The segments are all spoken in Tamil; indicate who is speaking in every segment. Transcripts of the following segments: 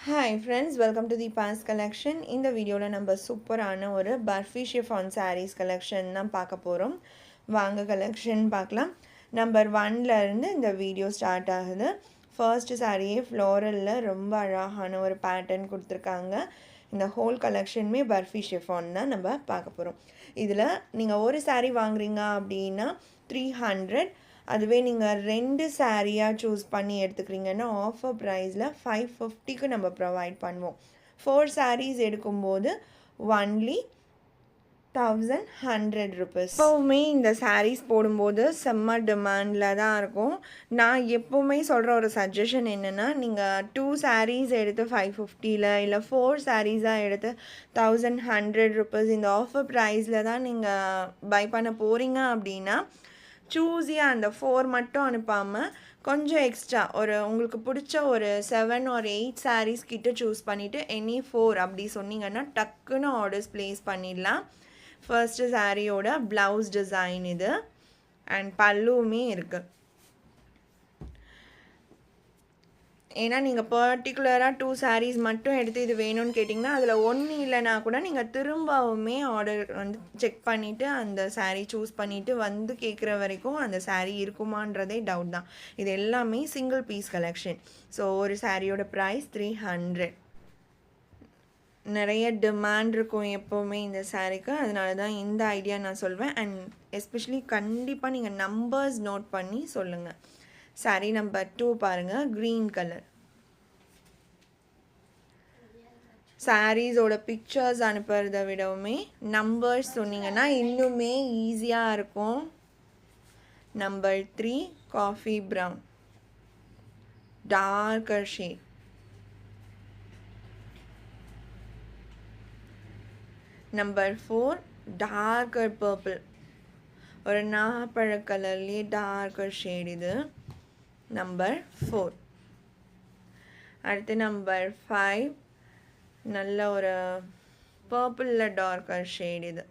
Speaker 1: Hi friends, welcome to the Pants collection. இந்த வீடியோவில் நம்ம சூப்பரான ஒரு பர்ஃபி ஷிஃபான் sarees collection தான் பார்க்க போகிறோம். வாங்க கலெக்ஷன் பார்க்கலாம். நம்பர் 1ல இருந்து இந்த வீடியோ ஸ்டார்ட் ஆகுது. ஃபர்ஸ்ட் சாரியே ஃப்ளோரலில் ரொம்ப அழகான ஒரு பேட்டர்ன் கொடுத்துருக்காங்க. இந்த ஹோல் கலெக்ஷனுமே பர்ஃபி ஷிஃபான் தான் நம்ம பார்க்க போகிறோம். இதில் நீங்கள் ஒரு saree வாங்குறீங்க அப்படின்னா 300, அதுவே நீங்கள் 2 சாரியாக சூஸ் பண்ணி எடுத்துக்கிறீங்கன்னா ஆஃபர் ப்ரைஸில் 550க்கு நம்ம ப்ரொவைட் பண்ணுவோம். 4 sarees எடுக்கும்போது ஒன்லி 1100 rupees. எப்போவுமே இந்த sarees போடும்போது செம்ம டிமாண்டில் தான் இருக்கும். நான் எப்போவுமே சொல்கிற ஒரு சஜஷன் என்னென்னா, நீங்கள் 2 sarees எடுத்து 550ல் இல்லை 4 sareeஸாக எடுத்து 1100 rupees இந்த ஆஃபர் ப்ரைஸில் தான் நீங்கள் பை பண்ண போகிறீங்க அப்படின்னா சூஸியாக அந்த 4 மட்டும் அனுப்பாமல் கொஞ்சம் எக்ஸ்ட்ரா உங்களுக்கு பிடிச்ச ஒரு 7 or 8 sarees கிட்ட சூஸ் பண்ணிவிட்டு எனி 4 அப்படி சொன்னீங்கன்னா டக்குன்னு ஆர்டர்ஸ் ப்ளேஸ் பண்ணிடலாம். ஃபர்ஸ்ட்டு சாரியோட ப்ளவுஸ் டிசைன் இது அண்ட் பல்லுவுமே இருக்குது. ஏன்னா நீங்கள் பர்டிகுலராக 2 sarees மட்டும் எடுத்து இது வேணும்னு கேட்டிங்கன்னா அதில் ஒன்று இல்லைனா கூட நீங்கள் திரும்பவுமே ஆர்டர் வந்து செக் பண்ணிவிட்டு அந்த saree சூஸ் பண்ணிவிட்டு வந்து கேட்குற வரைக்கும் அந்த saree இருக்குமான்றதே டவுட் தான். இது எல்லாமே சிங்கிள் பீஸ் கலெக்ஷன். ஸோ ஒரு சாரியோட ப்ரைஸ் 300. நிறைய டிமாண்ட் இருக்கும் எப்போவுமே இந்த சாரீக்கு, அதனால தான் இந்த ஐடியா நான் சொல்வேன். அண்ட் எஸ்பெஷலி கண்டிப்பாக நீங்கள் நம்பர்ஸ் நோட் பண்ணி சொல்லுங்கள். சாரீ நம்பர் 2 பாருங்கள், க்ரீன் கலர். சாரீஸோட பிக்சர்ஸ் அனுப்புறதை விடவுமே நம்பர்ஸ் சொன்னீங்கன்னா இன்னுமே ஈஸியாக இருக்கும். Number 3 coffee brown, darker shade. Number 4 darker purple, ஒரு நாப்பழ கலர்லேயே டார்க்கர் ஷேட் இது. நம்பர் 4. அடுத்து நம்பர் 5 நல்ல ஒரு பர்பிளில் டார்க்கர் ஷேட் இது.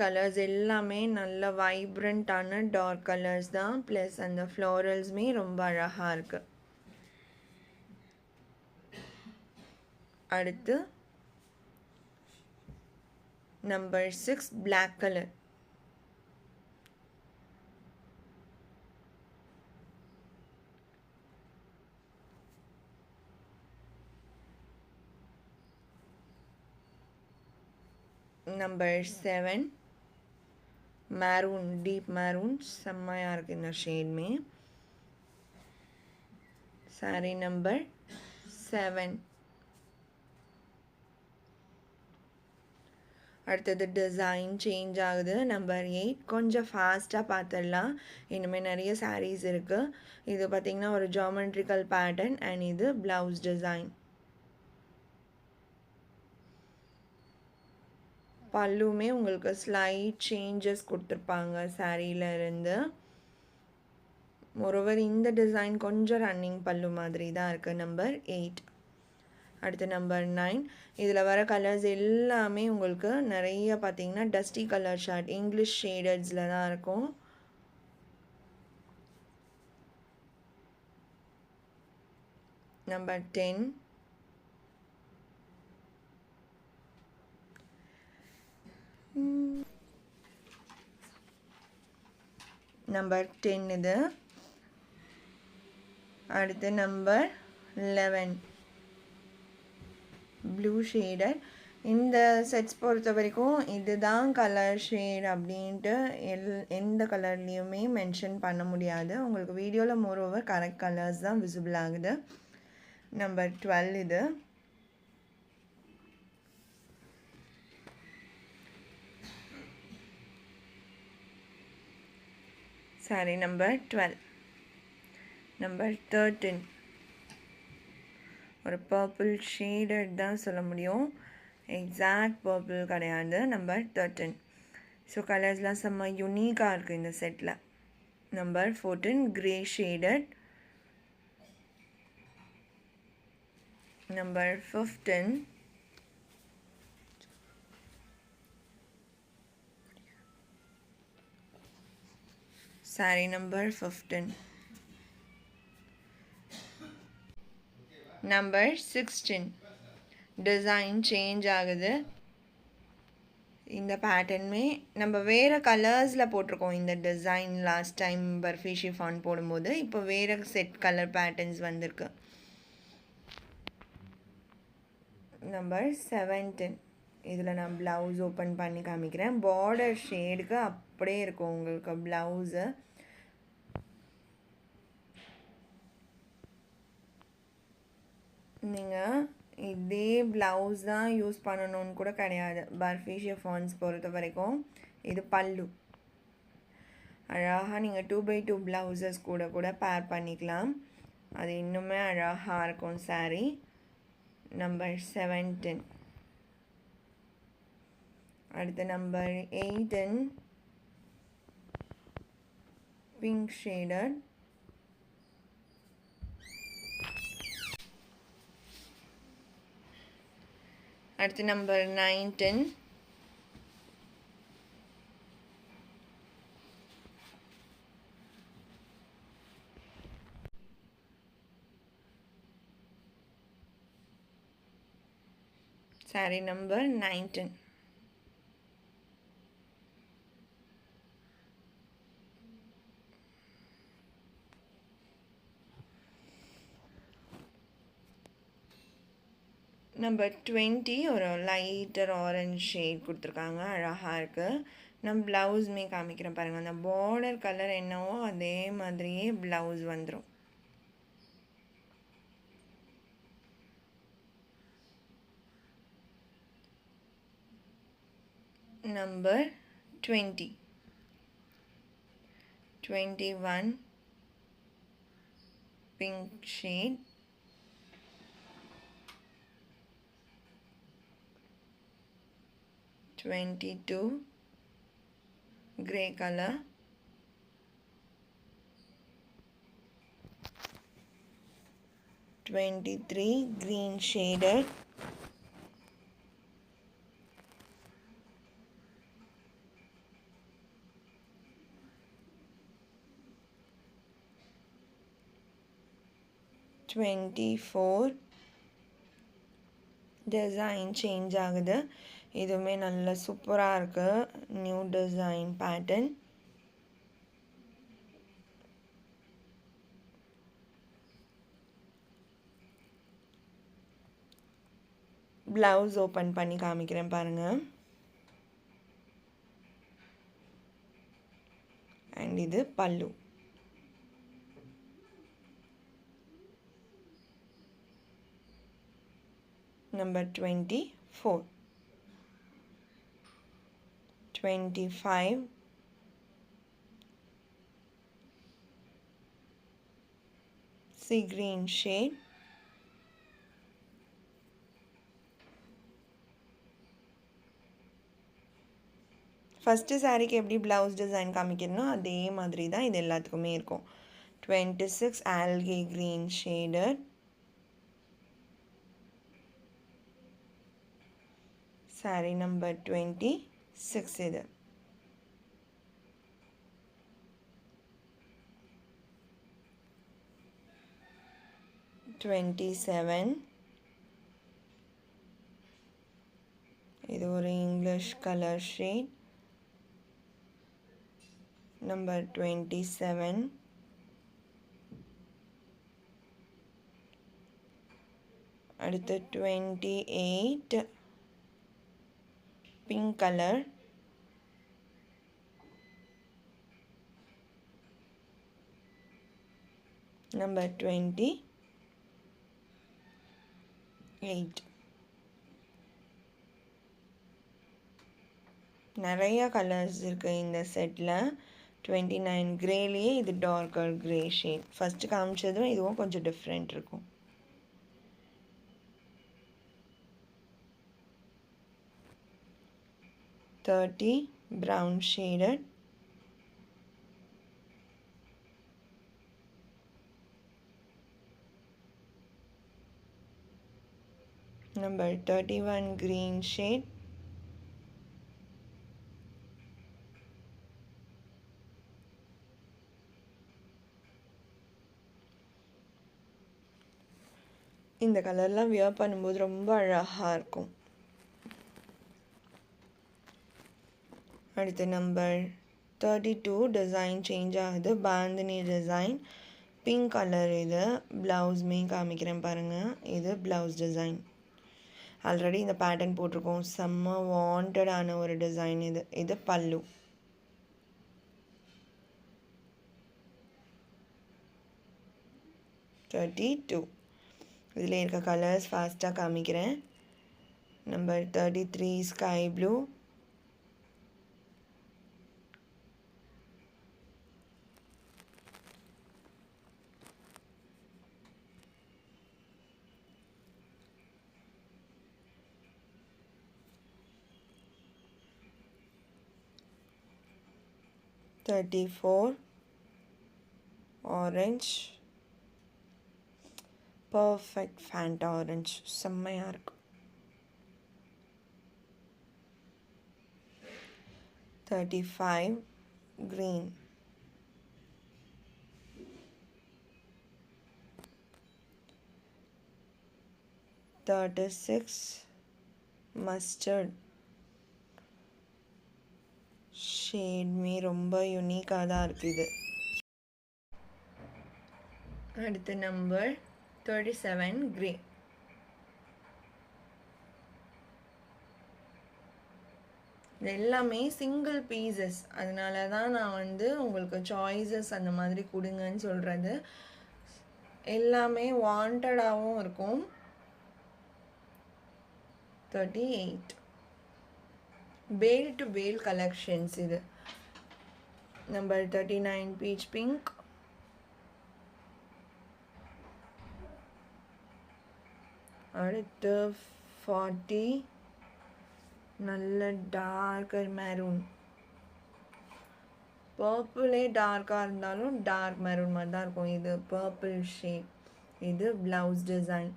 Speaker 1: கலர்ஸ் எல்லாமே நல்ல வைப்ரண்ட்டான டார்க் கலர்ஸ் தான், ப்ளஸ் அந்த ஃப்ளோரல்ஸுமே ரொம்ப அழகாக இருக்குது. அடுத்து number 6 black colour. Number 7 maroon, deep maroon, செம்மையாக இருக்குது இந்த ஷேட்மே. Sorry number 7. அடுத்தது டிசைன் சேஞ்ச் ஆகுது. நம்பர் 8 கொஞ்சம் ஃபாஸ்ட்டாக பார்த்துடலாம், இனிமேல் நிறைய சாரீஸ் இருக்குது. இது பார்த்திங்கன்னா ஒரு ஜாமெட்ரிக்கல் பேட்டர்ன் அண்ட் இது ப்ளவுஸ் டிசைன். பல்லுமே உங்களுக்கு ஸ்லைட் சேஞ்சஸ் கொடுத்துருப்பாங்க சாரியில் இருந்து. மொரோவர் இந்த டிசைன் கொஞ்சம் ரன்னிங் பல்லு மாதிரி தான் இருக்குது. நம்பர் 8. அடுத்து நம்பர் 9. இதில் வர கலர்ஸ் எல்லாமே உங்களுக்கு நிறைய பார்த்திங்கன்னா டஸ்டி கலர் ஷார்ட் இங்கிலீஷ் ஷேடட்ஸில் தான் இருக்கும். நம்பர் 10. நம்பர் 10 இது. அடுத்து நம்பர் 11 ப்ளூ ஷேடட். இந்த செட்ஸ் பொறுத்த வரைக்கும் இதுதான் கலர் ஷேட் அப்படின்ட்டு எந்த கலர்லேயுமே மென்ஷன் பண்ண முடியாது. உங்களுக்கு வீடியோவில் மோரோவர் கரெக்ட் கலர்ஸ் தான் விசிபிள் ஆகுது. நம்பர் 12 இது. Sorry number 12. நம்பர் 13 ஒரு பர்பிள் ஷேடட் தான் சொல்ல முடியும், எக்ஸாக்ட் பர்பிள் கிடையாது. நம்பர் 13. ஸோ கலர்ஸ்லாம் செம்ம யூனிக்காக இருக்குது இந்த settle. Number 14 grey shaded. Number 15 sorry number 15. Number 16 design change ஆகுது. இந்த பேட்டர்னுமே நம்ம வேறு கலர்ஸில் போட்டிருக்கோம். இந்த design last time barfi chiffon போடும்போது இப்போ வேறு செட் கலர் பேட்டர்ன்ஸ் வந்திருக்கு. நம்பர் 17 இதில் நான் ப்ளவுஸ் ஓப்பன் பண்ணி காமிக்கிறேன். பார்டர் ஷேடுக்கு அப்படியே இருக்கும் உங்களுக்கு ப்ளவுஸு. நீங்கள் இதே ப்ளவுஸ் தான் யூஸ் பண்ணணும்னு கூட கிடையாது. பர்ஃபி ஷிஃபான்ஸ் பொறுத்த வரைக்கும் இது பல்லு. அழகாக நீங்கள் 2x2 ப்ளவுசஸ் கூட பேர் பண்ணிக்கலாம். அது இன்னுமே அழகாக இருக்கும் சாரீ. நம்பர் 17. அடுத்து நம்பர் 18 பிங்க் ஷேடட். அடுத்து நம்பர் 19 சாரி நம்பர் 19. நம்பர் 20 ஒரு லைட்டர் ஆரஞ்ச் ஷேட் கொடுத்துருக்காங்க. அழகாக இருக்குது. நான் ப்ளவுஸுமே காமிக்கிறேன் பாருங்கள். அந்த பார்டர் கலர் என்னவோ அதே மாதிரியே ப்ளவுஸ் வந்துடும். Number 20 21 pink shade. (22) grey color. (23) green shaded. (24) design change ஆகுது. இதுவுமே நல்ல சூப்பராக இருக்குது. New design pattern. Blouse open பண்ணி காமிக்கிறேன் பாருங்கள். அண்ட் இது pallu. Number 24 25 sea green shade. First சாரீக்கு எப்படி ப்ளவுஸ் டிசைன் காமிக்கணும் அதே மாதிரி தான் இது எல்லாத்துக்குமே இருக்கும். 26 algae green shaded. Sari number 26 இது. (27) இது ஒரு இங்கிலீஷ் கலர் ஷேட். நம்பர் 27. அடுத்து 28 பிங்க் கலர். நம்பர் 28. நிறைய கலர்ஸ் இருக்குது இந்த செட்டில். 29 கிரேலேயே இது டார்க்கர் கிரே ஷேட். ஃபஸ்ட்டு காமிச்சதும் இதுவும் கொஞ்சம் டிஃப்ரெண்ட் இருக்கும். (30) brown shaded. Number 31 green shade. இந்த கலர்லாம் வியர் பண்ணும்போது ரொம்ப அழகாக இருக்கும். அடுத்து நம்பர் 32 டிசைன் சேஞ்ச் ஆகுது. Bandhani design pink colour. இது ப்ளவுஸ்மே காமிக்கிறேன் பாருங்கள். இது ப்ளவுஸ் டிசைன். ஆல்ரெடி இந்த பேட்டர்ன் போட்டிருக்கோம். செம்ம வாண்டடான ஒரு டிசைன் இது. இது பல்லு. இதில் இருக்க கலர்ஸ் ஃபாஸ்ட்டாக காமிக்கிறேன். Number 33 sky blue, orange, perfect Fanta orange செம்மையாக இருக்கும். 35 green, 36 mustard. ஷேட்மே ரொம்ப யூனிக்காக தான் இருக்குது. அடுத்து நம்பர் 37 கிரே. இது எல்லாமே சிங்கிள் பீசஸ், அதனால தான் நான் வந்து உங்களுக்கு சாய்ஸஸ் அந்த மாதிரி கொடுங்கன்னு சொல்கிறது. எல்லாமே வாண்டடாகவும் இருக்கும். 38 பேல் டு பேல் கலெக்ஷன்ஸ். இது நம்பர் 39 பீச் பிங்க், அடுத்து 40 நல்ல டார்க்கர் மெரூன். பர்பிளே டார்க்காக இருந்தாலும் டார்க் மெரூன் மாதிரி தான் இருக்கும். இது பர்பிள் ஷேட். இது ப்ளவுஸ் டிசைன்.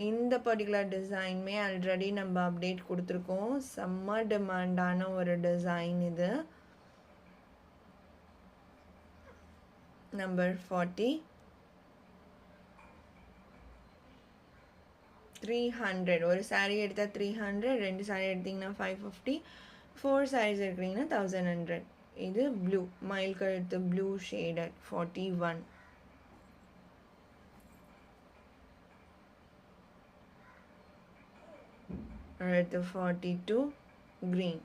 Speaker 1: இந்த பர்டிகுலர் டிசைனுமே ஆல்ரெடி நம்ம அப்டேட் கொடுத்துருக்கோம். செம்ம டிமாண்டான ஒரு டிசைன் இது. நம்பர் 40 300. ஒரு சாரீ எடுத்தால் 300, 2 சாரீ எடுத்திங்கன்னா 550, 4 சாரீஸ் எடுக்கிறீங்கன்னா 1100. இது ப்ளூ, மயில் கழுத்து ப்ளூ ஷேடட் 41. அடுத்து 42 green.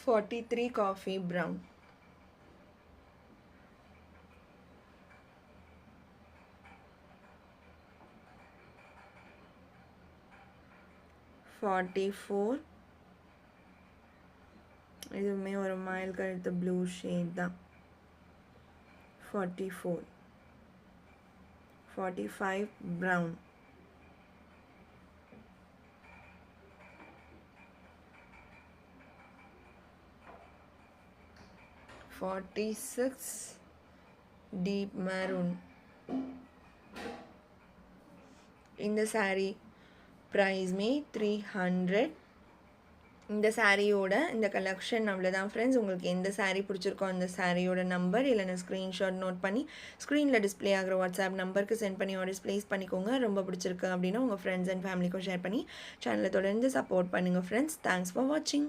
Speaker 1: (43) coffee brown. 44. இதுவுமே ஒரு மயில் கழுத்து ப்ளூ ஷேட் தான். 44. 45 brown. 46 deep maroon. இந்த saree price me 300. இந்த சாரியோட இந்த கலெக்ஷன் அவ்வளோதான் ஃப்ரெண்ட்ஸ். உங்களுக்கு எந்த சாரீ பிடிச்சிருக்கோ அந்த சாரியோட நம்பர் இல்லைன்னா ஸ்க்ரீன்ஷாட் நோட் பண்ணி ஸ்க்ரீனில் டிஸ்பிளே ஆகிற வாட்ஸ்அப் நம்பருக்கு சென்ட் பண்ணி ஆர்டர்ஸ் ப்ளேஸ் பண்ணிக்கோங்க. ரொம்ப பிடிச்சிருக்கு அப்படின்னா உங்கள் ஃப்ரெண்ட்ஸ் அண்ட் ஃபேமிலிக்கும் ஷேர் பண்ணி சேனலை தொடர்ந்து சப்போர்ட் பண்ணுங்கள் ஃப்ரெண்ட்ஸ். தேங்க்ஸ் ஃபார் வாட்சிங்.